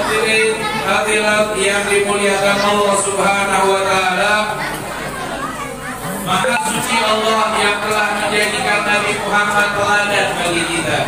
hadirin hadirat yang dimuliakan Allah Subhanahu wa taala. Maha suci Allah yang telah menjadikan Nabi Muhammad teladan bagi kita.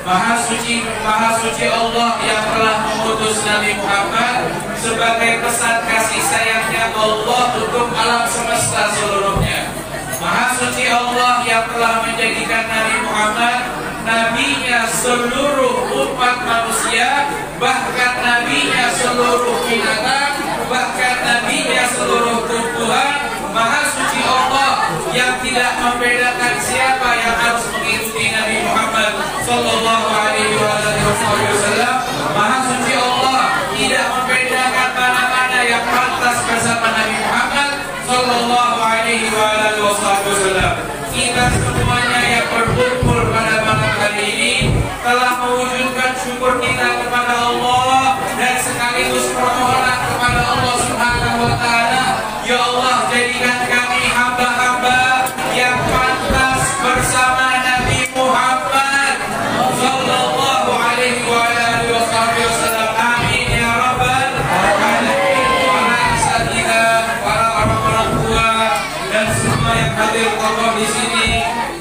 Maha suci Allah yang telah mengutus Nabi Muhammad sebagai pesan kasih sayangnya Allah untuk alam semesta seluruhnya. Maha suci Allah yang telah menjadikan Nabi Muhammad nabinya seluruh umat manusia, bahkan nabinya seluruh binatang, bahkan nabinya seluruh tumbuhan. Maha suci Allah yang tidak membedakan siapa yang harus mengikuti Nabi Muhammad sallallahu alaihi wasallam. Maha suci Allah tidak membedakan mana-mana yang pantas bersama Nabi Muhammad sallallahu alaihi wasallam. Kita semuanya yang berkumpul pada malam hari ini telah mewujudkan syukur kita kepada Allah dan sekaligus permohonan kepada Allah Subhanahu wa taala. Ya Allah, jadikan kami hamba-hamba yang pantas bersama Nabi Muhammad sallallahu alaihi wasallam. Amin ya rabbal alamin. Para asatidzah, para orang tua dan semua yang hadir tokoh di sini,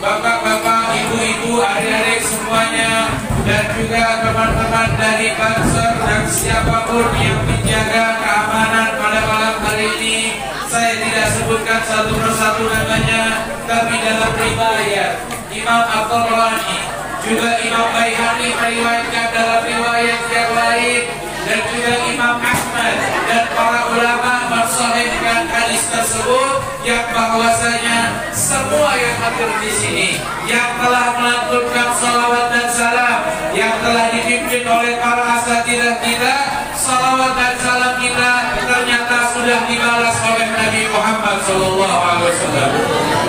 bapak-bapak, ibu-ibu, adik-adik semuanya, dan juga teman-teman dari Banser dan siapapun yang menjaga keamanan pada malam hari ini. Saya tidak sebutkan satu persatu namanya, tapi dalam riwayat Imam At-Tabrani, juga Imam Baihaqi meriwayatkan dalam riwayat yang lain, dan juga Imam Ahmad dan para ulama mensahihkan hadis tersebut, yang bahwasanya semua yang hadir di sini yang telah melantunkan salawat dan salam yang telah dipimpin oleh para asatidzah kita, salawat dan salam kita ternyata sudah dibalas oleh Nabi Muhammad SAW.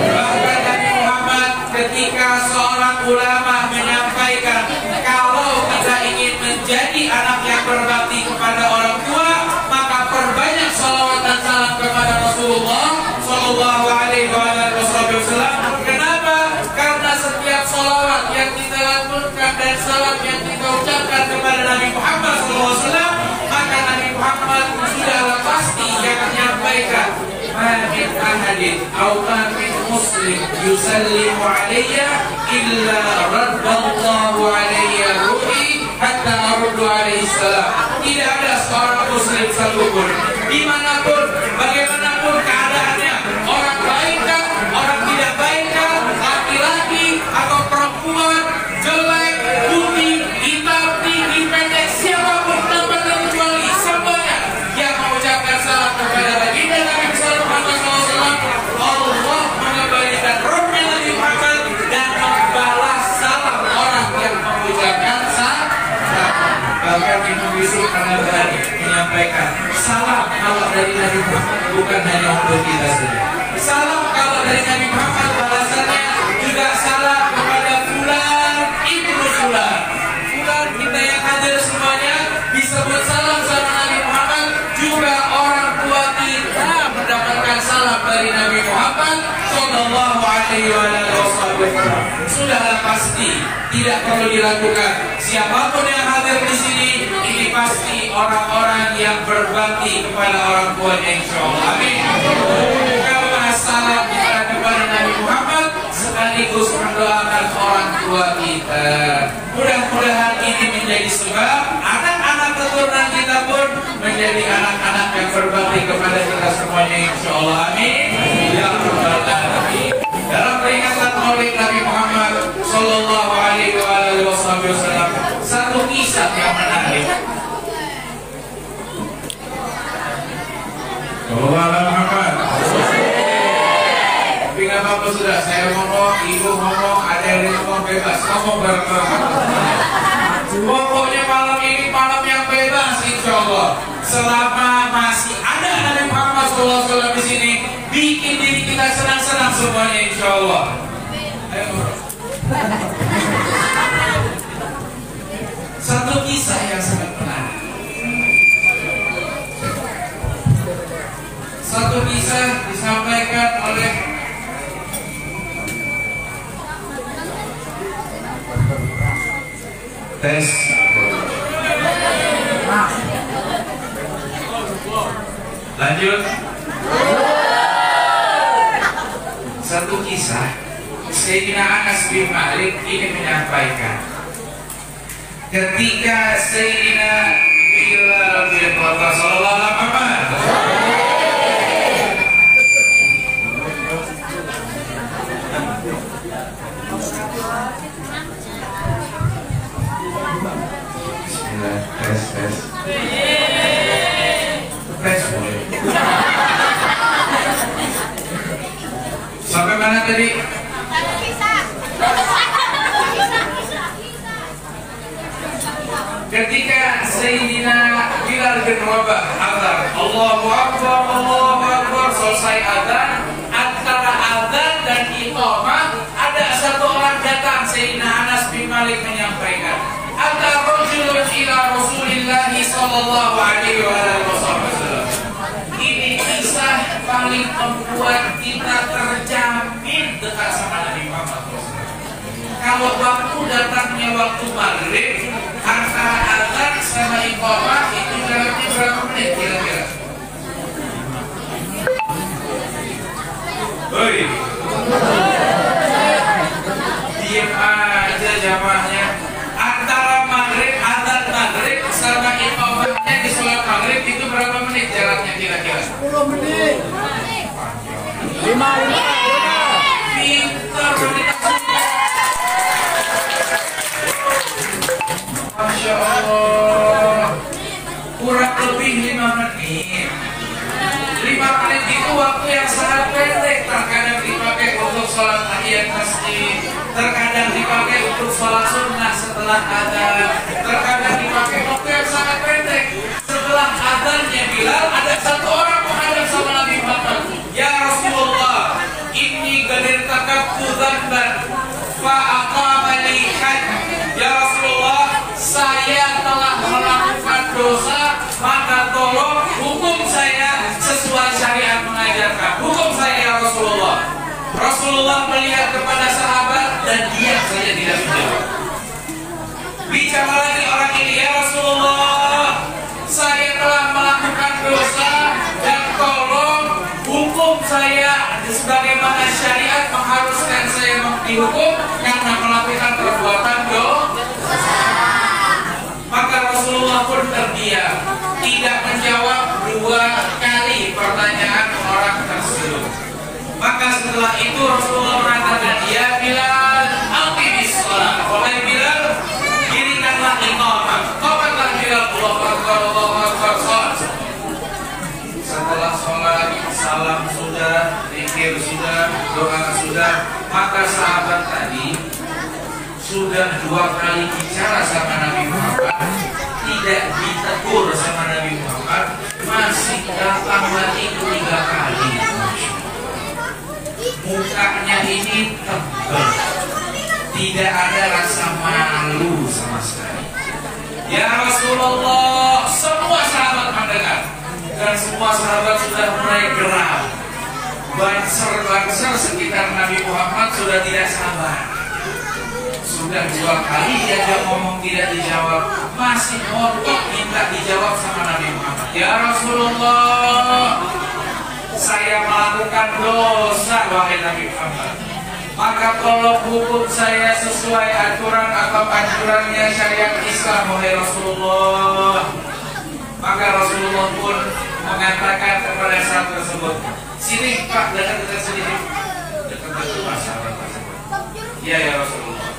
Bahkan Nabi Muhammad ketika seorang ulama menyampaikan kalau kita ingin menjadi anak yang berbakti kepada orang tua, maka perbanyak salawat dan salam kepada Rasulullah SAW. Kenapa? Karena setiap salawat yang kita lantunkan dan salam yang kita ucapkan kepada Nabi Muhammad SAW, maka Nabi Muhammad sudah pasti yang menyampaikan, "Ma min ahadin aw ma min muslim yusallimu alayya illa raddallahu alayya ruhi hatta aruddu alaihi salam." Tidak ada seorang muslim satupun, dimanapun, bagaimanapun keadaannya, orang baikkah, orang tidak baikkah, laki-laki atau perempuan, jelek, putih, hitam, tinggi, pendek, siapapun tanpa terkecuali, semuanya yang mengucapkan salam kepada baginda Nabi Muhammad SAW, Allah mengembalikan rohnya Nabi Muhammad dan membalas salam orang yang mengucapkan salam. Bahkan Imam Yusuf Al-Ghazali menyampaikan, salam kalau dari Nabi Muhammad bukan hanya untuk kita saja. Salam kalau dari Nabi Muhammad balasannya juga salam kepada fulan ibnu fulan. Fulan kita yang hadir semuanya disebut salam sama Nabi Muhammad, juga orang tua kita mendapatkan salam dari Nabi Muhammad sallallahu alaihi wasallam. Sudahlah pasti, tidak perlu diragukan. Siapapun yang hadir di sini, ini pasti orang-orang yang berbakti kepada orang tuanya, insyaallah. Amin. Salam kita kepada Nabi Muhammad sekaligus mendoakan orang tua kita. Mudah-mudahan ini menjadi sebab anak-anak keturunan kita pun menjadi anak-anak yang berbakti kepada kita semuanya, insyaallah. Amin ya rabbal alamin. Dalam peringatan Maulid Nabi Muhammad sallallahu alaihi wasallam, satu kisah yang menarik. Muhammad. Tapi nggak apa-apa, sudah saya ngomong, ibu ngomong, ada yang ngomong, bebas ngomong bareng-bareng. Pokoknya malam ini malam yang bebas, insya Allah. Selama masih ada Nabi Muhammad SAW di sini, bikin diri kita senang-senang semuanya, insya Allah. Ayo. Satu kisah yang sangat menarik. Satu kisah disampaikan oleh tes Lanjut. Satu kisah, Sayyidina Anas bin Malik ini menyampaikan, ketika Sayyidina Bilal bin Rabah sallallahu alaihi wasallam sampai mana tadi? Ketika Sayyidina Bilal bin Rabah azan, Allahu Akbar, Allahu Akbar, selesai azan, antara azan dan iqamah ada satu orang datang. Sayyidina Anas bin Malik menyampaikan, ada rajulun ila Rasulillah sallallahu alaihi wasallam. Ini kisah paling membuat kita terjamin dekat sama Nabi Muhammad SAW. Kalau waktu datangnya waktu maghrib, antara azan sama iqamah itu jaraknya berapa menit kira-kira? Hoi, diam aja jamaahnya. Antara maghrib, azan maghrib sama iqamahnya di sholat maghrib itu berapa menit jaraknya kira-kira? 10 menit. 5 Pintar Masya Allah, kurang lebih 5 menit. 5 menit itu waktu yang sangat pendek. Terkadang dipakai untuk sholat tahiyat masjid, terkadang dipakai untuk sholat sunnah setelah adzan, terkadang dipakai waktu yang sangat pendek. Setelah adzannya Bilal, ada satu orang menghadap sama Nabi Muhammad, ya Rasulullah, inni qadir takabtu dzanban fa aqama li had. Ya Rasulullah, saya telah melakukan dosa, maka tolong hukum saya sesuai syariat mengajarkan. Hukum saya ya Rasulullah. Rasulullah melihat kepada sahabat dan diam saja tidak menjawab. Bicara lagi orang ini, ya Rasulullah, saya telah melakukan dosa dan tolong hukum saya sebagaimana syariat mengharuskan saya dihukum karena melakukan perbuatan dosa. Maka Rasulullah pun terdiam, tidak menjawab 2 kali pertanyaan orang tersebut. Maka setelah itu Rasulullah mengatakan, ya Bilal, aqimis shalah. Wahai Bilal, dirikanlah iqamah. Qamatlah Bilal, Allahu Akbar, Allahu Akbar, shalat. Setelah sholat, salam sudah, zikir sudah, doa sudah, maka sahabat tadi sudah 2 kali bicara sama Nabi Muhammad, tidak ditegur sama Nabi Muhammad, masih datang lagi 3 kali. Mukanya ini tebal, tidak ada rasa malu sama sekali. Ya Rasulullah, semua sahabat mendengar dan semua sahabat sudah mulai geram. Banser-banser sekitar Nabi Muhammad sudah tidak sabar. Sudah 2 kali dia ngomong tidak dijawab, masih ngotot minta dijawab sama Nabi Muhammad. Ya Rasulullah, saya melakukan dosa wahai Nabi Muhammad, maka tolong hukum saya sesuai aturan atau anjurannya syariat Islam wahai Rasulullah. Maka Rasulullah pun mengatakan kepada sahabat tersebut, sini Pak, dekat-dekat sedikit, dekat-dekat itu masalah tersebut. Ya Rasulullah,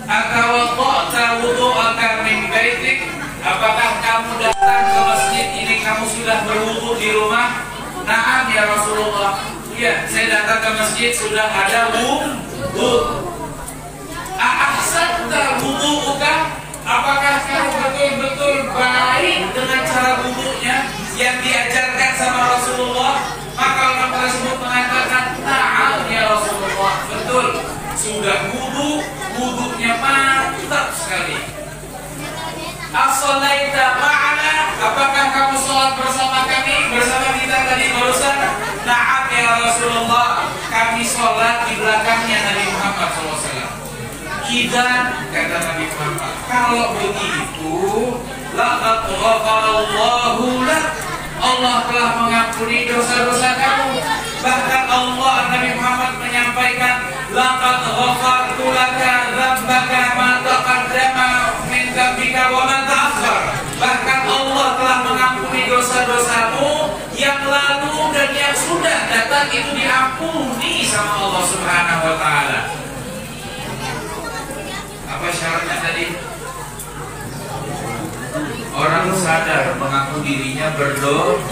atawadda'ta wudu'aka min baitik, apakah kamu datang ke masjid ini kamu sudah berwudu di rumah? Naam ya Rasulullah. Ya, saya datang ke masjid sudah ada wudu. Ahsanta wudu'uka, apakah kamu betul-betul baik dengan cara wudunya yang diajarkan sama Rasulullah? Maka orang tersebut mengatakan, na'am ya Rasulullah, betul, sudah wudunya mantap sekali. As-shalaita ma'ana, apakah kamu sholat bersama kami, bersama kita tadi barusan? Na'am ya Rasulullah, kami sholat di belakangnya Nabi Muhammad SAW. Idan, kata Nabi Muhammad, kalau begitu laqad ghafarallahu lak, mengampuni dosa-dosa kamu. Bahkan Allah, Nabi Muhammad menyampaikan, laqad ghafartu laka dzambaka ma taqaddama min dzambika wa ma ta'akhkhar. Bahkan Allah telah mengampuni dosa-dosamu yang lalu dan yang sudah datang, itu diampuni sama Allah Subhanahu wa taala. Apa syaratnya tadi? Orang sadar mengaku dirinya berdosa,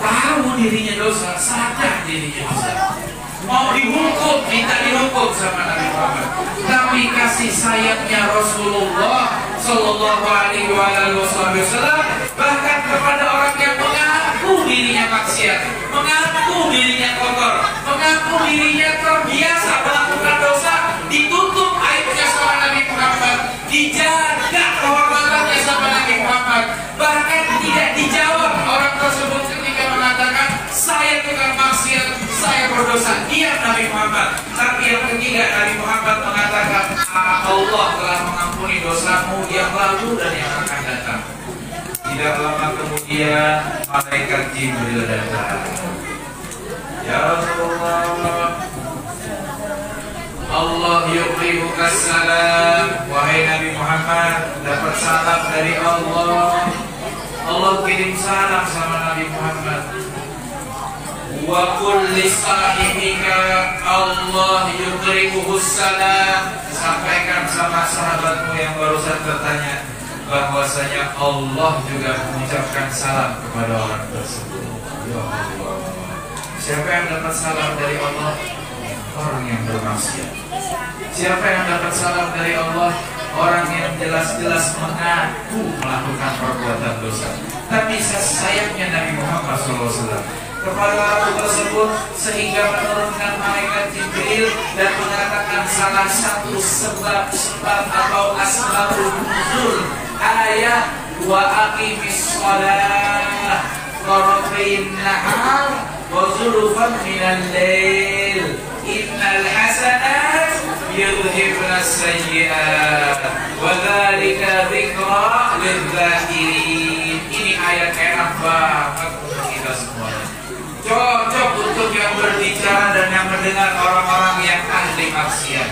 tahu dirinya dosa, sadar dirinya dosa, mau dihukum, minta dihukum sama Nabi Muhammad. Tapi kasih sayangnya Rasulullah Sallallahu Alaihi Wasallam bahkan kepada orang yang mengaku dirinya maksiat, mengaku dirinya kotor, mengaku dirinya terbiasa melakukan dosa, ditutup aibnya sama Nabi Muhammad, dijaga kehormatannya sama Nabi Muhammad, bahkan tidak dijawab orang tersebut ketika mengatakan saya tukang maksiat, saya berdosa, diam Nabi Muhammad. Tapi yang ketiga, Nabi Muhammad mengatakan Allah telah mengampuni dosamu yang lalu dan yang akan datang. Tidak lama kemudian malaikat Jibril datang. Ya Rasulullah, Allah yuqribuka salam. Wahai Nabi Muhammad, dapat salam dari Allah. Allah kirim salam sama Nabi Muhammad. Wa kulli sahibika Allah yuqribuhu salam. Sampaikan sama sahabatmu yang barusan bertanya bahwasanya Allah juga mengucapkan salam kepada orang tersebut. Ya Allah. Siapa yang dapat salam dari Allah? Orang yang bermaksiat. Siapa yang dapat salam dari Allah? Orang yang jelas-jelas mengaku melakukan perbuatan dosa. Tapi sayangnya Nabi Muhammad SAW kepada orang tersebut sehingga menurunkan malaikat Jibril dan mengatakan salah satu sebab atau asbabun nuzul ayat wa aqimis shalah qarafain nahar wa zulfan minal lail innal hasanat yudhibna sayyi'at wa dzalika dzikra lidzakirin. Ini ayat enak banget untuk kita semuanya, cocok untuk yang berbicara dan yang mendengar orang-orang yang ahli maksiat.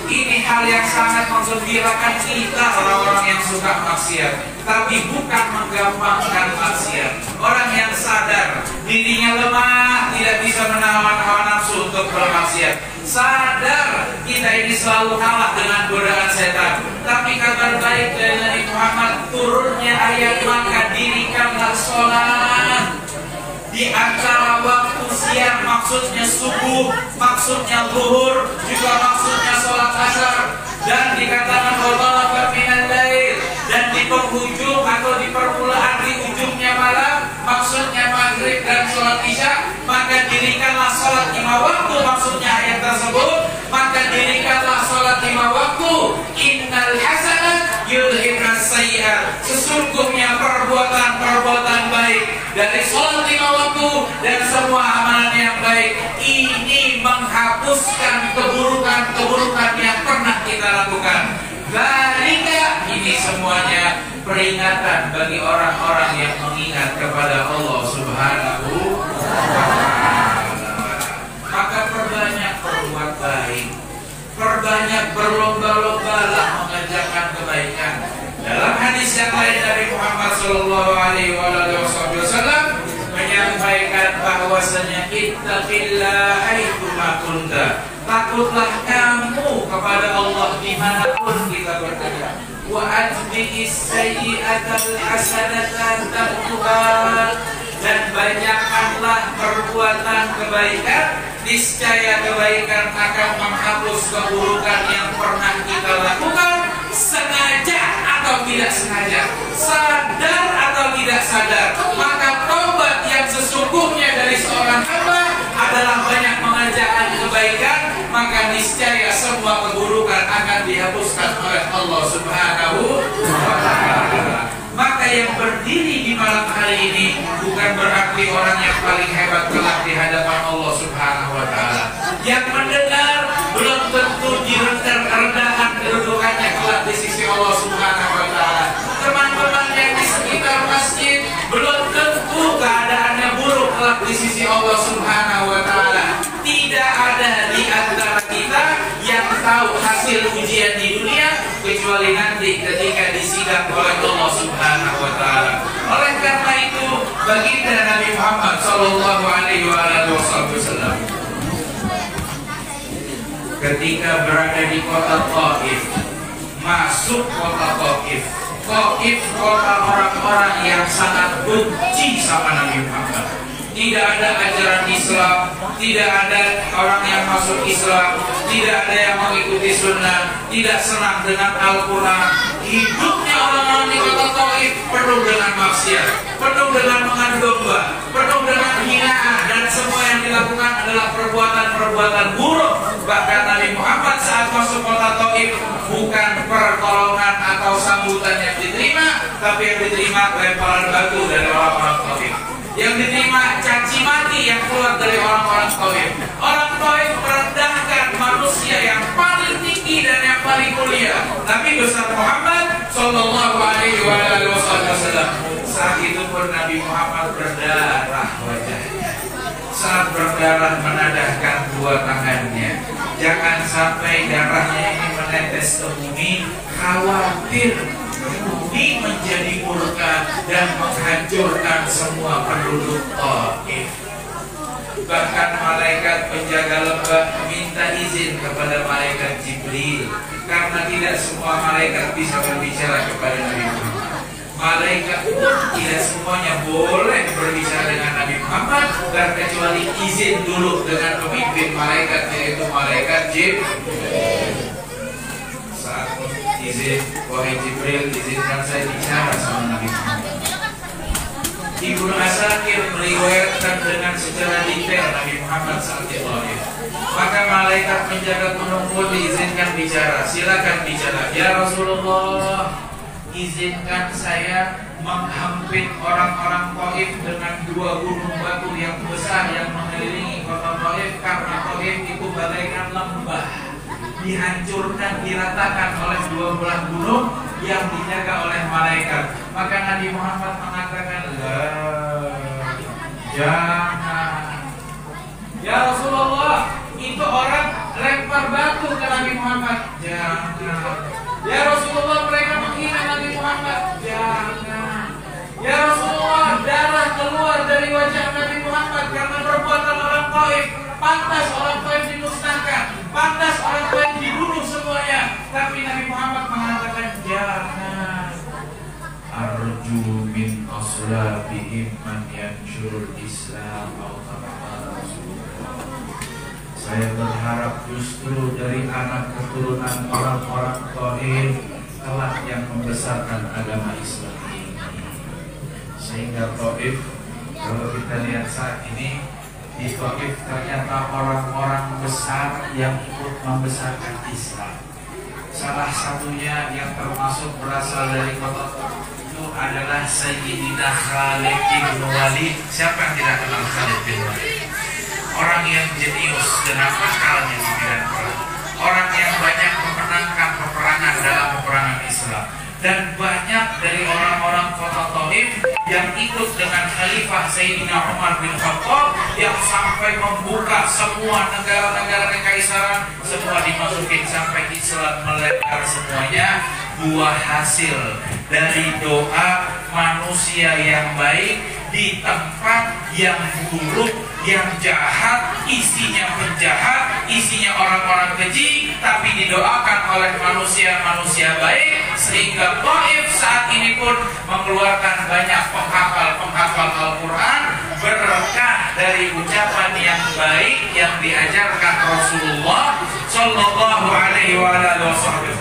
Ini hal yang sangat menggembirakan kita orang-orang yang suka maksiat, tapi bukan menggampangkan maksiat. Orang yang sadar dirinya lemah, tidak bisa menahan hawa nafsu untuk bermaksiat, sadar kita ini selalu kalah dengan godaan setan. Tapi kabar baik dari Nabi Muhammad, turunnya ayat maka dirikanlah sholat di antara waktu siang, maksudnya subuh, maksudnya zuhur, juga maksudnya sholat asar, dan dikatakan Allah minal lail, dan di penghujung atau di permulaan di ujungnya malam, maksudnya maghrib dan sholat isya. Maka dirikanlah sholat 5 waktu, maksudnya ayat tersebut, maka dirikanlah sholat 5 waktu. Innal hasanat yudhibna sayyi'at, sesungguhnya perbuatan-perbuatan baik dari sholat 5 waktu dan semua amalan yang baik ini menghapuskan keburukan-keburukan yang pernah kita lakukan. Zalika, ini semuanya peringatan bagi orang-orang yang mengingat kepada Allah Subhanahu wa ta'ala. Maka perbanyak berbuat baik, perbanyak berlomba-lombalah mengerjakan kebaikan. Dalam hadis yang lain Nabi Muhammad Sallallahu Alaihi Wasallam menyampaikan bahwasanya ittaqillah haitsuma kunta, takutlah kamu kepada Allah dimanapun kita berada. Wa atbi'is sayyi'atal hasanata tamhuha, dan banyakkanlah perbuatan kebaikan, niscaya kebaikan akan menghapus keburukan yang pernah kita lakukan, sengaja atau tidak sengaja, sadar atau tidak sadar. Maka taubat yang sesungguhnya dari seorang hamba adalah banyak mengerjakan kebaikan, maka niscaya semua keburukan akan dihapuskan oleh Allah Subhanahu wa ta'ala. Maka yang berdiri di malam hari ini bukan berarti orang yang paling hebat kelak di hadapan Allah Subhanahu wa ta'ala. Yang mendengar belum tentu direndahkan kedudukannya kelak di sisi Allah Subhanahu wa ta'ala. Teman-teman yang di sekitar masjid belum tentu keadaannya buruk hasil ujian di dunia kecuali nanti ketika disidang oleh Allah Subhanahu wa taala. Oleh karena itu, baginda Nabi Muhammad sallallahu alaihi wasallam ketika berada di kota Taif, masuk kota Taif, kota orang-orang yang sangat benci sama Nabi Muhammad. Tidak ada ajaran Islam, tidak ada orang yang masuk Islam, tidak ada yang mengikuti sunnah, tidak senang dengan Al-Quran. Hidupnya orang-orang di kota Taif penuh dengan maksiat, penuh dengan mengadu domba, penuh dengan hinaan, dan semua yang dilakukan adalah perbuatan-perbuatan buruk. Bahkan Nabi Muhammad saat masuk kota Taif bukan pertolongan atau sambutan yang diterima, tapi yang diterima lemparan batu dari orang-orang Taif. Yang diterima caci maki yang keluar dari orang-orang Taif. Orang Taif merendahkan manusia yang paling tinggi dan yang paling mulia, Nabi besar Muhammad sallallahu alaihi wasallam. Saat itu pun Nabi Muhammad berdarah wajahnya. Saat berdarah menadahkan dua tangannya. Jangan sampai darahnya ini menetes ke bumi, khawatir bumi menjadi murka dan menghancurkan semua penduduk Taif. Bahkan malaikat penjaga lembah minta izin kepada malaikat Jibril, karena tidak semua malaikat bisa berbicara kepada Nabi Muhammad. Malaikat pun tidak semuanya boleh berbicara dengan Nabi Muhammad, dan kecuali izin dulu dengan pemimpin malaikat, yaitu malaikat Jibril. Saat izin, wahai Jibril, izinkan saya bicara sama Nabi Muhammad. Ibnu Asakir meriwayatkan dengan secara detail Nabi Muhammad saat di Taif. Maka malaikat penjaga gunung pun diizinkan bicara. Silakan bicara. Ya Rasulullah, izinkan saya menghampit orang-orang Taif dengan dua gunung batu yang besar yang mengelilingi kota Taif, karena Taif itu bagaikan lembah, dihancurkan, diratakan oleh 12 gunung yang dijaga oleh malaikat. Maka Nabi Muhammad mengatakan, jangan. Ya Rasulullah, itu orang lempar batu ke Nabi Muhammad. Jangan. Ya Rasulullah, mereka menghina Nabi Muhammad. Jangan. Ya Rasulullah, darah keluar dari wajah Nabi Muhammad karena perbuatan orang Taif. Pantas orang Taif dimusnahkan, pantas orang Taif dibunuh semuanya. Tapi Nabi Muhammad mengatakan jangan. Arju min aslabihim man yanshurul Islam atau Rasulullah. Saya berharap justru dari anak keturunan orang-orang Taif kelak yang membesarkan agama Islam ini. Sehingga Taif, kalau kita lihat saat ini, di Taif ternyata orang-orang besar yang ikut membesarkan Islam. Salah satunya yang termasuk berasal dari kota itu adalah Sayyidina Khalid bin Walid. Siapa yang tidak kenal Khalid bin Walid? Orang yang jenius dengan akalnya di bidang perang. Orang yang banyak memenangkan peperangan dalam peperangan Islam. Dan banyak dari orang-orang kota Taif yang ikut dengan Khalifah Sayyidina Umar bin Khattab yang sampai membuka semua negara-negara kekaisaran, semua dimasukin sampai Islam melebar semuanya. Buah hasil dari doa manusia yang baik di tempat yang buruk, yang jahat, isinya penjahat, isinya orang-orang keji, tapi didoakan oleh manusia-manusia baik, sehingga Taif saat ini pun mengeluarkan banyak penghafal Al-Quran berkah dari ucapan yang baik yang diajarkan Rasulullah Sallallahu Alaihi Wasallam.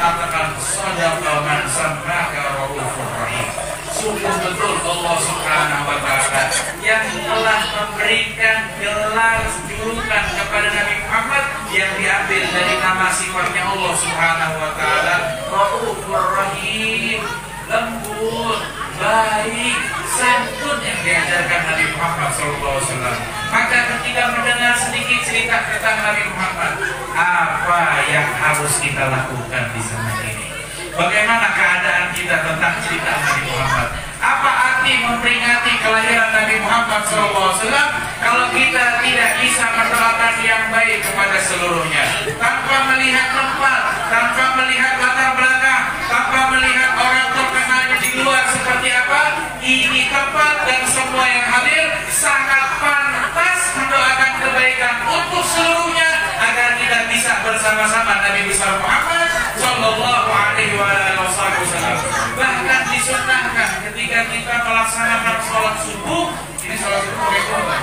Mengatakan sadaqa man sammaka raufur rahim. Sungguh betul Allah Subhanahu wa taala yang telah memberikan gelar julukan kepada Nabi Muhammad yang diambil dari nama sifatnya Allah Subhanahu wa taala, Raufur Rahim, lembut, baik, santun yang diajarkan Nabi Muhammad SAW. Maka ketika mendengar sedikit cerita tentang Nabi Muhammad, apa yang harus kita lakukan di zaman ini? Bagaimana keadaan kita tentang cerita Nabi Muhammad? Apa arti memperingati kelahiran Nabi Muhammad SAW? kalau kita tidak bisa mendoakan yang baik kepada seluruhnya, tanpa melihat tempat, tanpa melihat latar belakang, tanpa melihat orang terkenal di luar seperti apa, ini tempat dan semua yang hadir sangat pantas mendoakan kebaikan untuk seluruhnya agar kita bisa bersama-sama Nabi besar Muhammad Sallallahu Alaihi Wasallam. Bahkan disunnahkan ketika kita melaksanakan sholat subuh, ini sholat subuh pakai kurma.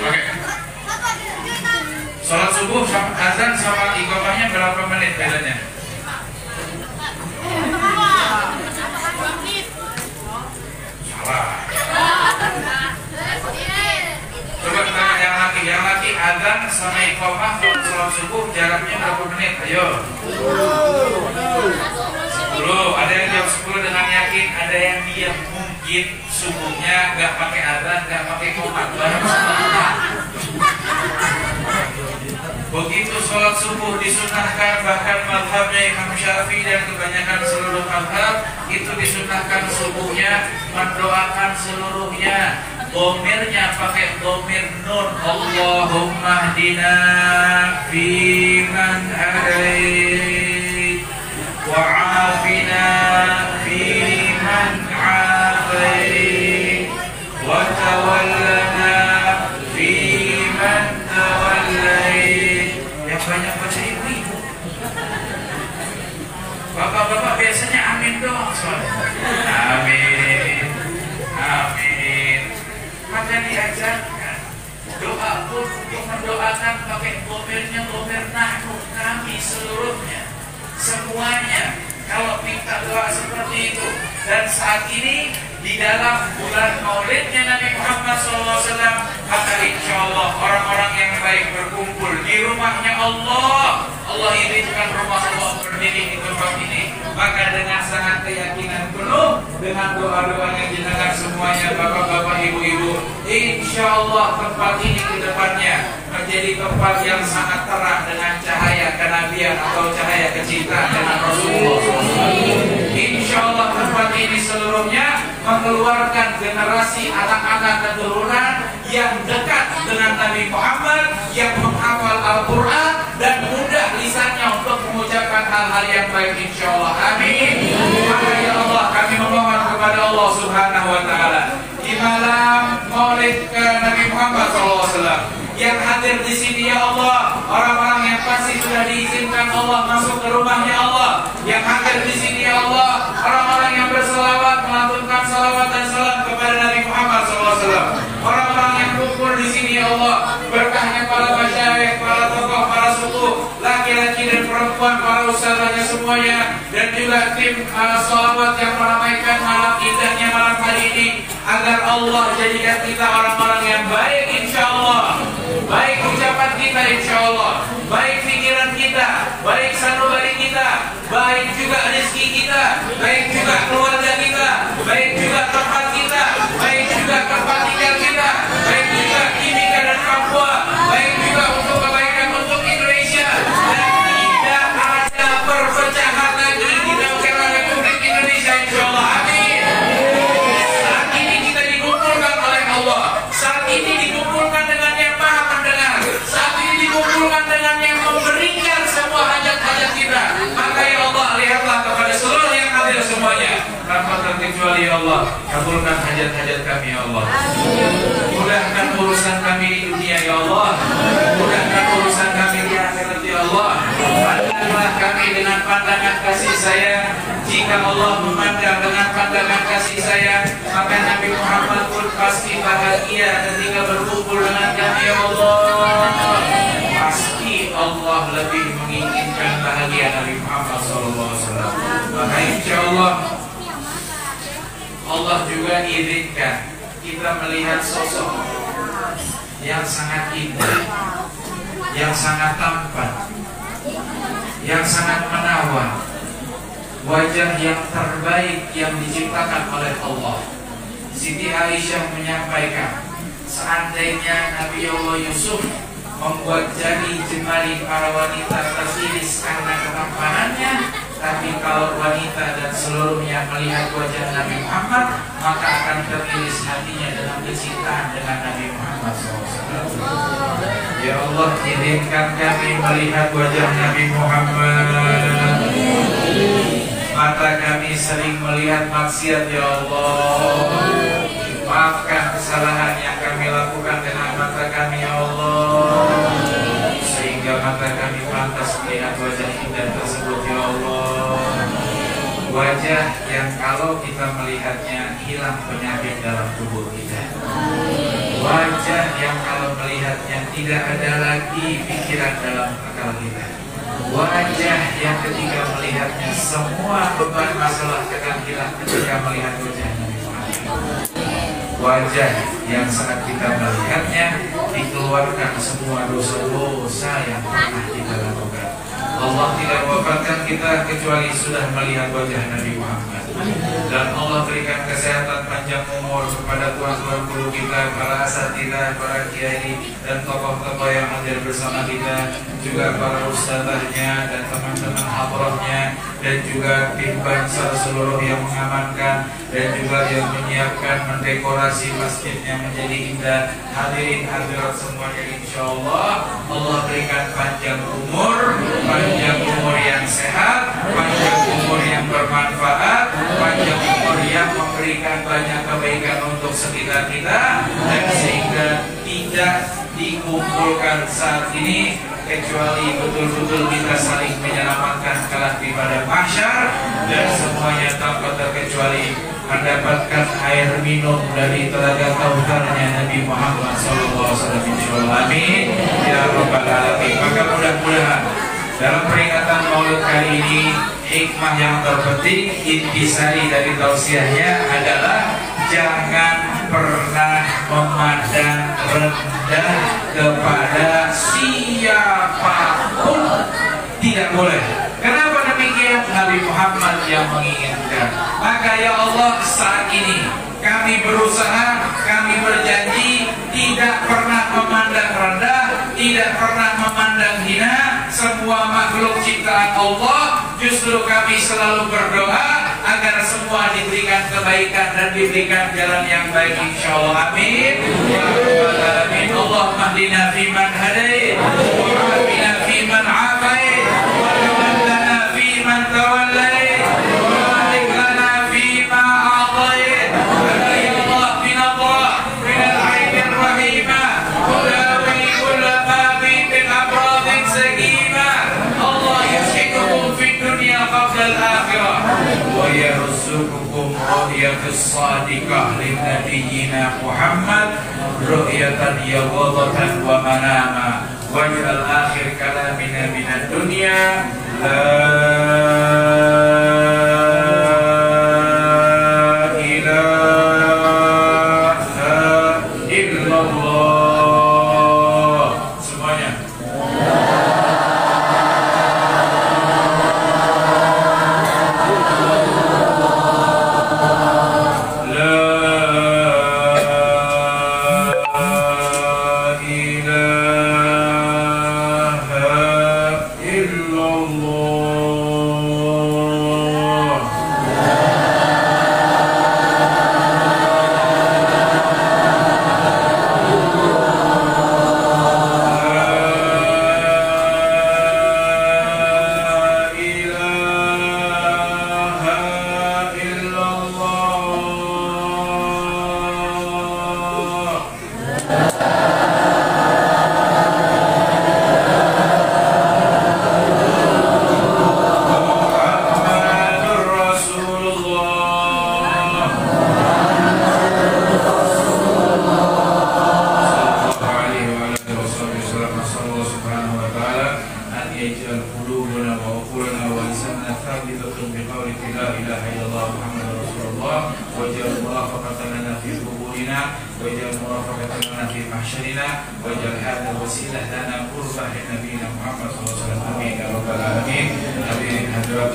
Oke. Sholat subuh azan sama iqamahnya berapa menit bedanya? Salah. Coba tanya yang laki azan sama iqamah sholat subuh jaraknya berapa menit? Ayo. 10. Ada yang jawab 10 dengan yakin, ada yang diam. Mungkin subuhnya nggak pakai azan, nggak pakai iqamah. Begitu sholat subuh disunahkan, bahkan mazhabnya Imam Syafi'i dan kebanyakan seluruh mazhab itu disunahkan subuhnya mendoakan seluruhnya. Domirnya pakai domir nun. Allahumma hdina fiman hadait wa afina fiman afait wa tawallana fiman tawallait. Yang banyak baca ibu-ibu. Bapak-bapak biasanya amin doang soalnya. Amin, amin. Maka diajarkan doa pun untuk mendoakan pakai domirnya domir nahnu, kami seluruhnya, semuanya. Kalau minta doa seperti itu, dan saat ini di dalam bulan Maulidnya Nabi Muhammad SAW, maka insya Allah orang-orang yang baik berkumpul di rumahnya Allah. Allah izinkan rumah Allah berdiri di tempat ini, maka dengan sangat keyakinan penuh, dengan doa-doa yang didengar semuanya, bapak-bapak, ibu-ibu, insya Allah tempat ini ke depannya menjadi tempat yang sangat terang dengan cahaya kenabian atau cahaya kecintaan dengan Rasulullah SAW. Insya Allah tempat ini seluruhnya mengeluarkan generasi anak-anak keturunan yang dekat dengan Nabi Muhammad, yang menghafal Al-Quran dan mudah lisannya untuk mengucapkan hal-hal yang baik, insya Allah. Amin. Maka ya Allah, kami memohon kepada Allah Subhanahu Wa Taala di malam Maulid ke Nabi Muhammad SAW yang hadir di sini, ya Allah, orang-orang yang pasti sudah diizinkan Allah masuk ke rumahnya Allah, yang hadir di sini, ya Allah, orang-orang yang berselawat, melantunkan salawat dan salam kepada Nabi Muhammad SAW, orang-orang yang kumpul di sini, ya Allah, berkahnya para masyayikh, para tokoh, para suku, laki-laki dan perempuan, para ustazahnya semuanya, dan juga tim salawat yang meramaikan malam indahnya malam hari ini, agar Allah jadikan kita orang-orang yang baik, insya Allah. Baik ucapan kita, insya Allah, baik pikiran kita, baik sanubari kita, baik juga rezeki kita, baik juga keluarga kita, baik juga tempat kita, baik juga tempat tinggal kita, baik juga Timika dan Papua, baik juga untuk kebaikan untuk Indonesia, dan tidak ada perpecahan lagi di dalam Republik Indonesia, insya Allah. Amin. Saat ini kita dikumpulkan oleh Allah, saat ini dikumpulkan dengan yang Maha Mendengar, saat ini dikumpulkan dengan yang memberikan semua hajat-hajat kita. Maka ya Allah, lihatlah kepada seluruh yang hadir semuanya, tanpa terkecuali, ya Allah, kabulkan hajat-hajat kami, ya Allah. Mudahkan urusan kami di dunia, ya Allah. Mudahkan urusan kami di akhirat, ya Allah. Pandanglah kami dengan pandangan kasih sayang. Jika Allah memandang dengan pandangan kasih sayang, maka Nabi Muhammad pun pasti bahagia ketika berkumpul dengan kami, ya Allah. Pasti Allah lebih menginginkan bahagia Nabi Muhammad SAW. Maka insya Allah Allah juga izinkan kita melihat sosok yang sangat indah, yang sangat tampan, yang sangat menawan, wajah yang terbaik yang diciptakan oleh Allah. Siti Aisyah menyampaikan, seandainya Nabi Allah Yusuf membuat jari jemari para wanita tersiris karena ketampanannya, Tapi kalau wanita dan seluruhnya melihat wajah Nabi Muhammad, maka akan teriris hatinya dalam kecintaan dengan Nabi Muhammad SAW. Ya Allah, izinkan kami melihat wajah Nabi Muhammad. Mata kami sering melihat maksiat, ya Allah. Maafkan kesalahan yang kami lakukan dengan mata kami, ya Allah, sehingga mata kami pantas melihat wajah indah tersebut, ya Allah. Wajah yang kalau kita melihatnya hilang penyakit dalam tubuh kita. Wajah yang kalau melihatnya tidak ada lagi pikiran dalam akal kita. Wajah yang ketika melihatnya semua beban masalah akan hilang ketika melihat wajah Nabi Muhammad. Wajah yang saat kita melihatnya dikeluarkan semua dosa-dosa yang pernah kita lakukan. Allah tidak wafatkan kita kecuali sudah melihat wajah Nabi Muhammad. Dan Allah berikan kesehatan panjang umur kepada tuan-tuan guru kita, para asatidzah, para kiai dan tokoh-tokoh yang hadir bersama kita, juga para ustadzahnya dan teman-teman hadrahnya, dan juga tim Bansar seluruh yang mengamankan dan juga yang menyiapkan mendekorasi masjidnya menjadi indah. Hadirin hadirat semuanya, insyaallah Allah berikan panjang umur yang sehat, panjang umur yang bermanfaat, panjang umur yang memberikan banyak kebaikan untuk sekitar kita, dan sehingga tidak dikumpulkan saat ini kecuali betul-betul kita saling menyelamatkan kelak di padang mahsyar, dan semuanya tanpa terkecuali mendapatkan air minum dari telaga kautsarnya Nabi Muhammad SAW. Amin ya rabbal alamin. Maka mudah-mudahan dalam peringatan Maulid kali ini, hikmah yang terpenting intisari dari tausiahnya adalah jangan pernah memandang rendah kepada siapapun. Tidak boleh. Kenapa demikian? Nabi Muhammad yang menginginkan. Maka ya Allah, saat ini kami berusaha, kami berjanji tidak pernah memandang rendah, tidak pernah memandang hina semua makhluk ciptaan Allah. Justru kami selalu berdoa agar semua diberikan kebaikan dan diberikan jalan yang baik, insyaallah. Amin ya rabbal alamin. Allahumma hdina fiman hadait, wa afina fiman afait, wa tawallana fiman tawallait, wa barik lana fima a'tait. Ya Allah, binadhah min al-'ain ar-rahimah, dawi kull ma bi min amradin sakimah. Allah yashikukum fid dunya qabla al-akhirah wa yarzuqukum ru'yatus sadiqah li nabiyyina Muhammad ru'yatan yaqadatan wa manama. Waj'al akhir kalamina minad dunya la ilaha illallah. Semuanya.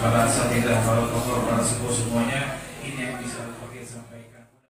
Para asatidzah, para tokoh, para sepuh semuanya,